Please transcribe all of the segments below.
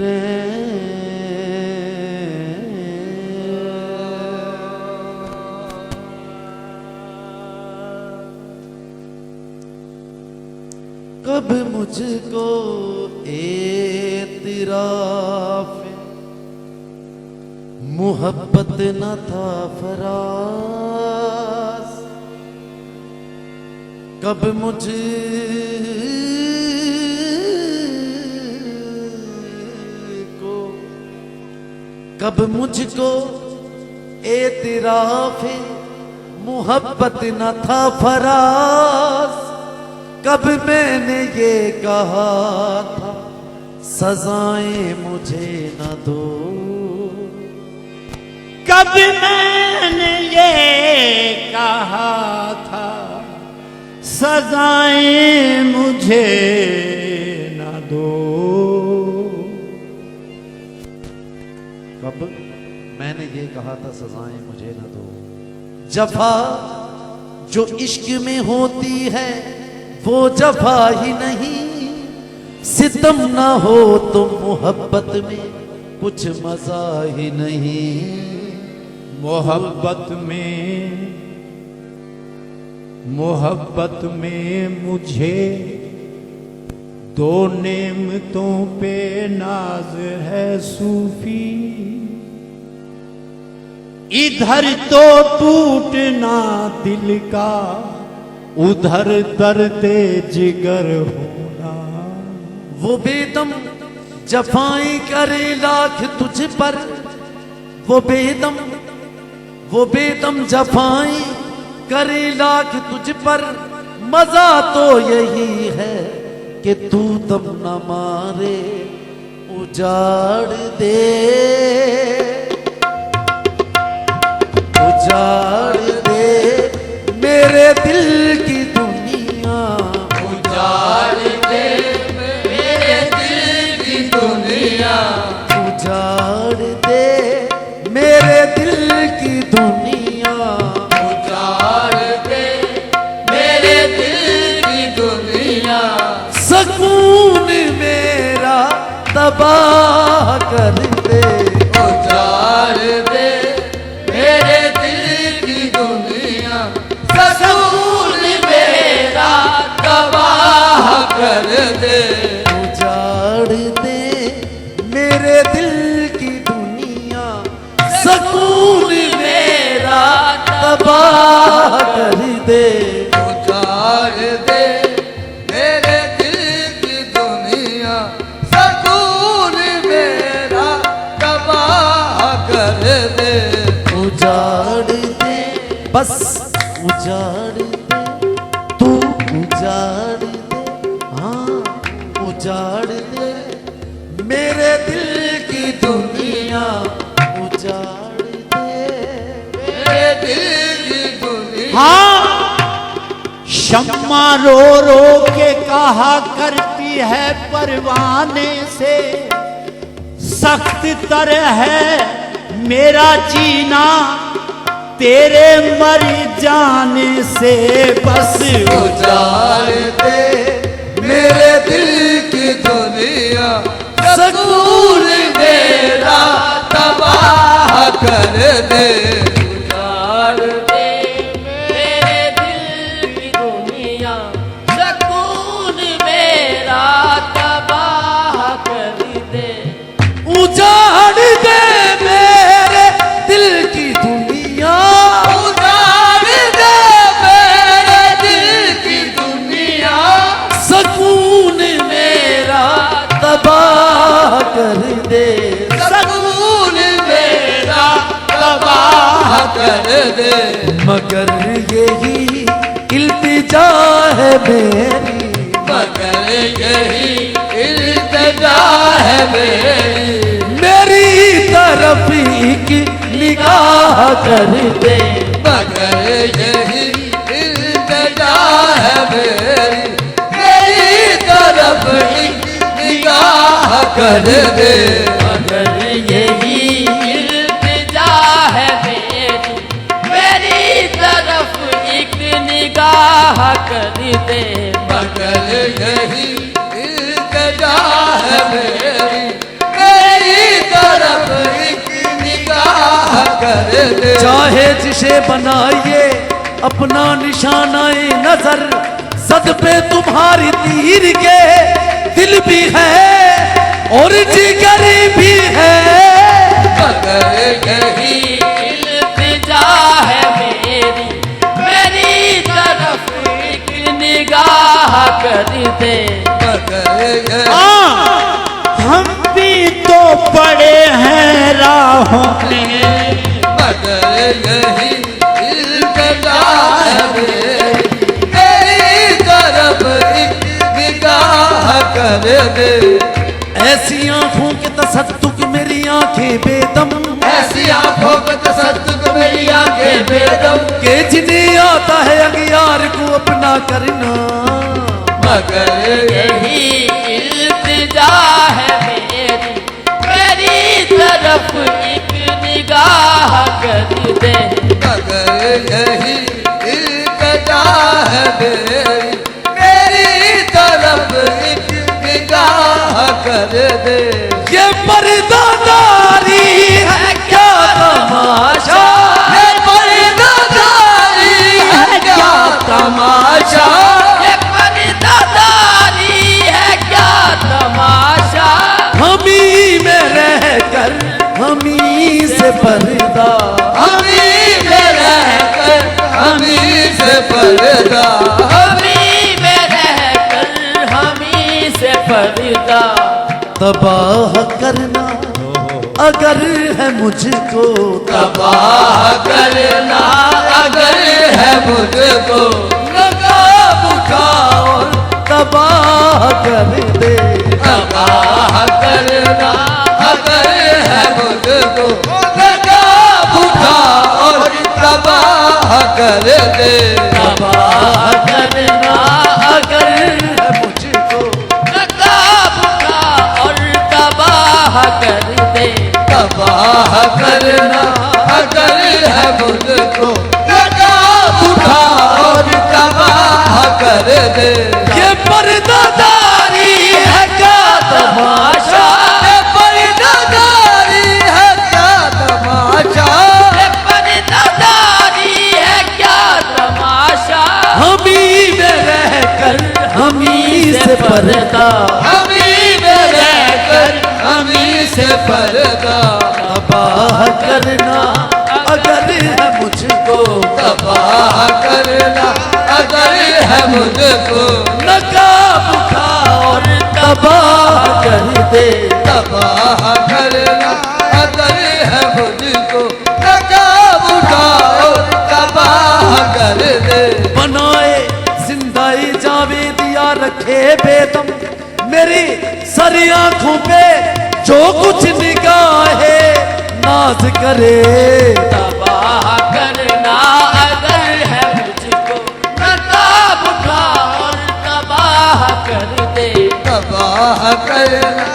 रे। कब मुझको एतराफ़ मोहब्बत न था फराज, कब मुझको एतराफ़े मोहब्बत न था फराज, कब मैंने ये कहा था सजाएं मुझे न दो, कब मैंने ये कहा था सजाएं मुझे न दो। कब मैंने ये कहा था सजाएं मुझे न दो। जफा जो इश्क में होती है वो जफा ही नहीं, सितम ना हो तो मोहब्बत में कुछ मजा ही नहीं। मोहब्बत में मुझे दो नेमतों पे नाज है सूफी, इधर तो टूटना दिल का उधर दर्द जिगर होना। वो बेदम जफाएं करे लाख तुझ पर, वो बेदम जफाएं करे लाख तुझ पर, मजा तो यही है कि तू दम न मारे उजाड़ दे, उजाड़ दे मेरे दिल की दुनिया, उजाड़ दे मेरे दिल की दुनिया, उजाड़ दे मेरे दिल की दुनिया, उजाड़ दे मेरे दिल की दुनिया। सकून मेरा तबाह कर दे, उजाड़ दे मेरे दिल की दुनिया, सकून मेरा तबाह कर दे। उजाड़ दे मेरे दिल की दुनिया, सकून मेरा तबाह कर दे। उजाड़ दे मेरे दिल की दुनिया, सकून मेरा तबाह कर दे। उजाड़ दे बस उजाड़ दे, तू उजाड़ दे, हाँ उजाड़ दे मेरे दिल की दुनिया, उजाड़ दे मेरे दिल की दुनिया। हाँ, शम्मा रो रो के कहा करती है परवाने से, सख्त तर है मेरा जीना तेरे मर जाने से। बस उजाड़ दे मेरे दिल की दुनिया, सकून मेरा तबाह कर दे। उजाड़ दे मेरे दिल की दुनिया, सकून मेरा तबाह कर दे। उजाड़ दे मेरे दिल की दुनिया, उजाड़ दे मेरे दिल की दुनिया, सकून मेरा तबाह कर दे, सकून मेरा तबाह कर दे। मगर यही इल्तिजा है मेरी, मगर यही इल्तिजा है मेरी तरफ एक निगाह कर दे। मगर यही इल्तिजा है मेरी तरफ एक निगाह कर दे। मगर यही इल्तिजा है मेरी तरफ एक निगाह कर दे। मगर यही इल्तिजा है मेरी चाहे जिसे बनाइए अपना निशानाए नजर, सद पे तुम्हारी तीर के दिल भी है और जिगर भी है। मगर यही इल्तिजा है मेरी, मेरी तरफ एक निगाह कर दे। मगर हम भी तो पड़े हैं राहों में, मगर यही इल्तिजा है मेरी तरफ एक निगाह कर दे। ऐसी आंखों के तसद्दुक मेरी आंखें बेदम, ऐसी आंखों के तसद्दुक मेरी आंखें बेदम, के जिन्हें आता है अगियार को अपना करना। मगर यही इल्तिजा है मेरी, मेरी तरफ एक निगाह कर दे। मगर यही इल्तिजा है मेरी, मेरी तरफ एक निगाह कर दे। ये पर्दादारी है क्या तमाशा, ये पर्दादारी है क्या तमाशा, ये पर्दादारी है क्या तमाशा। हमी में रहकर हमी से पर्दा, हमी में रहकर हमी से पर्दा, हमी में रहकर हमी से पर्दा। तबाह करना अगर है मुझको, तबाह करना अगर है मुझको, नकाब उठाओ तबाह कर दे। तबाह करना अगर है मुझको, नकाब उठाओ तबाह कर दे। तबाह करना अगर है मुझको, नकाब उठा और तबाह कर दे। तबाह करना अगर है मुझको, नकाब उठा और तबाह कर दे। ये पर्दादारी है क्या तमाशा, ये पर्दादारी है क्या तमाशा, ये पर्दादारी है क्या तमाशा। हमी में रहकर हमी से पर्दा, हमी में रहकर हमी से पर्दा। तबाह करना अगर है मुझको, तबाह करना अगर है मुझको, नकाब उठा और तबाह कर दे। तबाह करना अगर है मुझको, नकाब उठा और तबाह कर दे। बनाए जिंदाई जावेदिया रखे बेदम, मेरी सारी आंखों पे जो कुछ निगाहे नाज करे। तबाह करना अगर है मुझको, नकाब उठा और तबाह कर दे। तबाह करना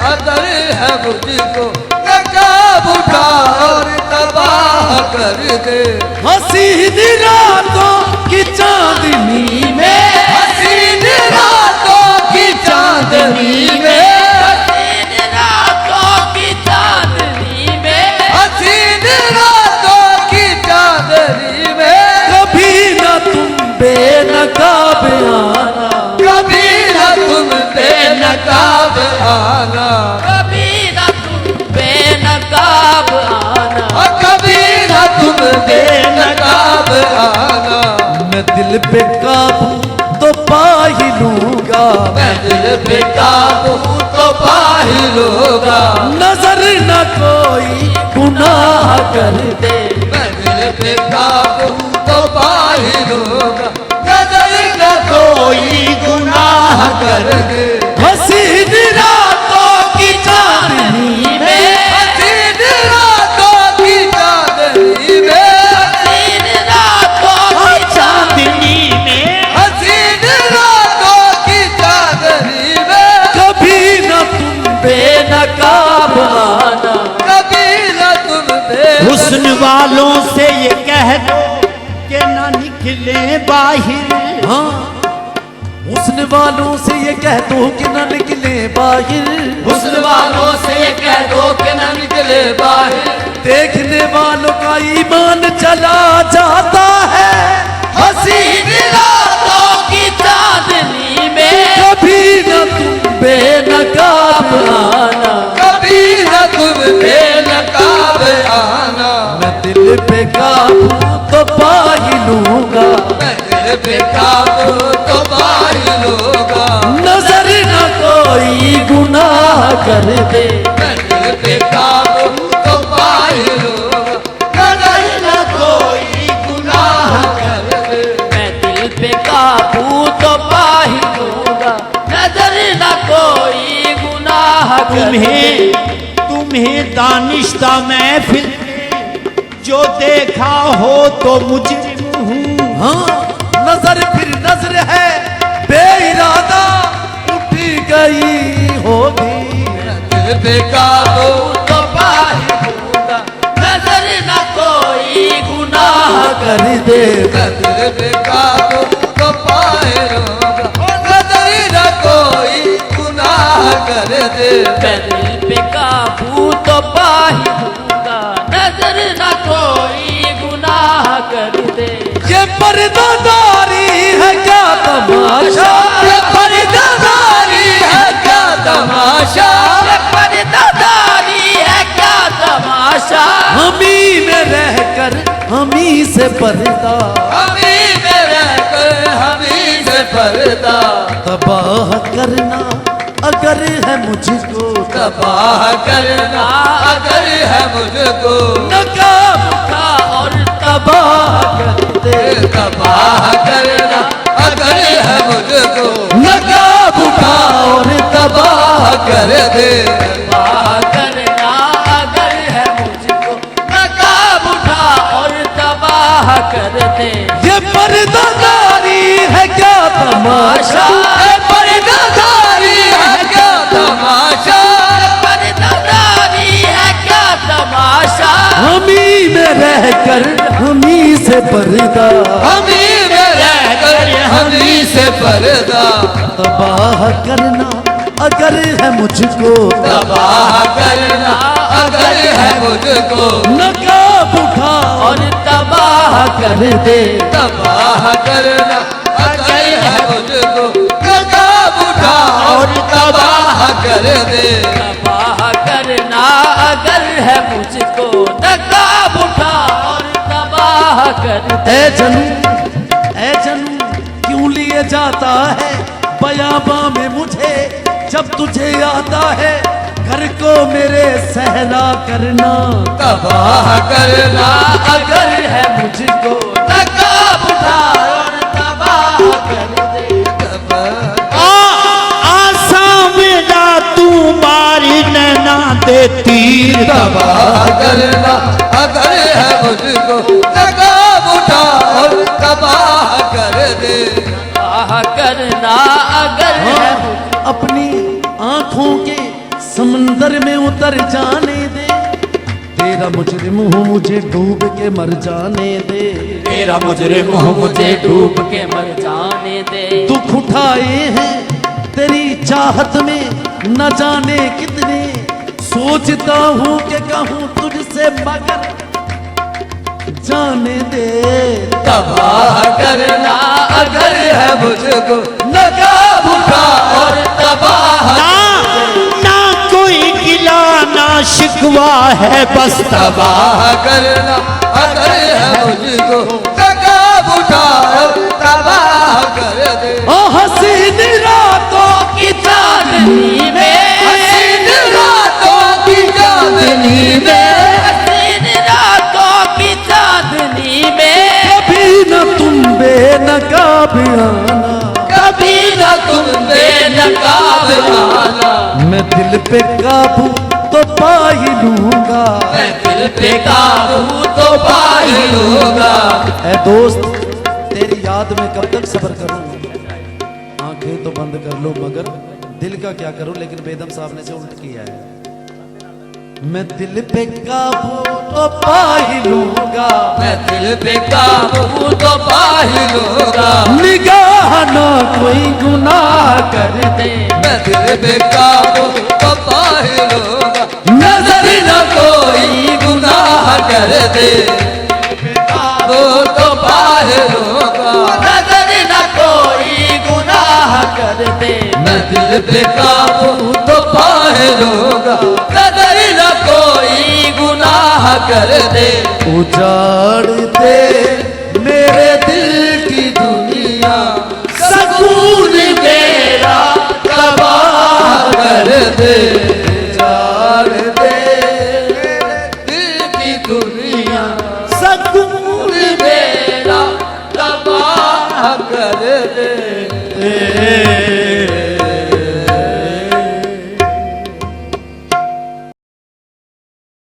अगर है मुझको, नकाब उठा और तबाह कर दे। हसीन रातों की चांदनी में, हसीन रातों की चांदनी में, हसीन रातों की चांदनी में, हसीन रातों की चांदनी में, कभी न तुम बेनकाब आना, कभी न तुम बेनकाब आना, कभी न तुम बेनकाब आना, कभी न तुम बेनकाब आना। मैं दिल पे काबू तो पा ही लूंगा, मैं दिल पे काबू तो पा ही लूंगा। नजर न कोई गुनाह कर दे। मैं दिल पे काबू तो पा ही लूंगा, नजर न कोई गुनाह कर दे। हसीन रातों की चांदनी में, हसीन रातों की चांदनी में, हसीन रातों की चांदनी में, हसीन रातों की चांदनी में, कभी न तुम बेनकाब आना। कभी न तुम बेनकाब। हुस्न वालों से ये कह दो कि ना निकले बाहिर, हाँ हुस्न वालों से ये कह दो कि न निकले बाहिर, हुस्न वालों से कह कह दो कि न निकले बाहर। देखने वालों का ईमान चला जाता है हसीन रातों की चांदनी में कभी न तुम बेनकाब आना, कभी न तुम बेनकाब आना। मैं दिल पे काबू तो पा ही लूंगा, मैं दिल पे काबू तो पा ही लूंगा। नजर न कोई गुनाह कर दे, मैं दिल पे काबू तो पा ही लूंगा। नजर न कोई गुनाह कर दे। मैं दिल पे काबू तो पा ही लूंगा, नजर न कोई गुनाह तुम्हें दानिश्ता महफिल में जो देखा हो तो मुजरिम हूँ। हाँ नजर फिर नजर है बेइरादा उठी गई होगी, दिल पे काबू तो पा ही लूंगा, नजर न कोई गुनाह कर दे। मैं दिल पे काबू तो पाए लूंगा। नजर न कोई गुनाह कर दे। मैं दिल पे काबू तो पा ही लूंगा, नजर न कोई गुनाह कर दे। ये पर्दादारी है क्या तमाशा, ये पर्दादारी है क्या तमाशा। ये पर्दादारी है क्या तमाशा। हमी में रहकर हमी से पर्दा हमी में रहकर हमी से पर्दा तबाह करना अगर है मुझको, तबाह करना अगर है मुझको। नकाब उठा और तबाह कर दे, तबाह करना अगर है मुझको। नकाब उठा और तबाह कर दे। तबाह करना अगर है मुझको, नकाब उठा और तबाह कर दे। ये पर्दादारी है क्या तमाशा, ये पर्दादारी है क्या तमाशा। पर्दादारी है क्या तमाशा। हमी में रहकर हमी से पर्दा हमी में रहकर हमी से पर्दा तबाह करना अगर है मुझको, तबाह करना अगर है मुझको। नकाब उठा और तबाह कर दे। तबाह करना अगर है मुझको। नकाब उठा और तबाह कर दे। तबाह करना अगर है मुझको, नकाब उठा और तबाह कर दे। ऐ जनू क्यों लिए जाता है बयाबा में मुझे, जब तुझे आता है घर को मेरे सहला करना। तबाह करना अगर है मुझको, नकाब उठा और तबाह कर दे। आसा मेरा तू मारी नैना दे तीर। तबाह करना अगर है मुझको। नकाब उठा और तबाह कर दे। तबाह करना अगर है अपनी आंखों के समंदर में उतर जाने दे, तेरा मुजरिम हूँ मुझे डूब के मर जाने दे। तेरा मुजरिम हूँ मुझे डूब के मर जाने दे। दुख उठाए हैं तेरी चाहत में न जाने कितने, सोचता हूँ कि कहूँ तुझसे मगर जाने दे। तबाह करना अगर है मुझको। नकाब उठा और तबाह ना कोई गिला ना शिकवा है बस तबाह करना अगर है मुझको। नकाब उठा और तबाह कर दे। ओ हसीन रातों की चांदनी में, हसीन रातों की चांदनी में हसीन रातों की चांदनी में कभी न तुम बेनकाब आना, कभी न तुम बेनकाब आना। मैं दिल पे काबू तो पा ही लूंगा। मैं दिल पे काबू तो पा ही लूंगा। ऐ दोस्त तेरी याद में कब तक सब्र करूं, आंखें तो बंद कर लो मगर दिल का क्या करूं। लेकिन बेदम साहब ने से उल्ट किया है। मैं दिल पे काबू तो पा ही लूंगा, मैं दिल पे काबू तो पा ही लूंगा। निगाह ना कोई गुनाह कर दे। मैं दिल पे काबू तो पा ही लूंगा। मैं कर दे बेकाबू तो बाहर होगा नजर न कोई गुनाह कर दे न दिल पे काबू तो बाहर होगा नजर न कोई गुनाह कर दे उजाड़ दे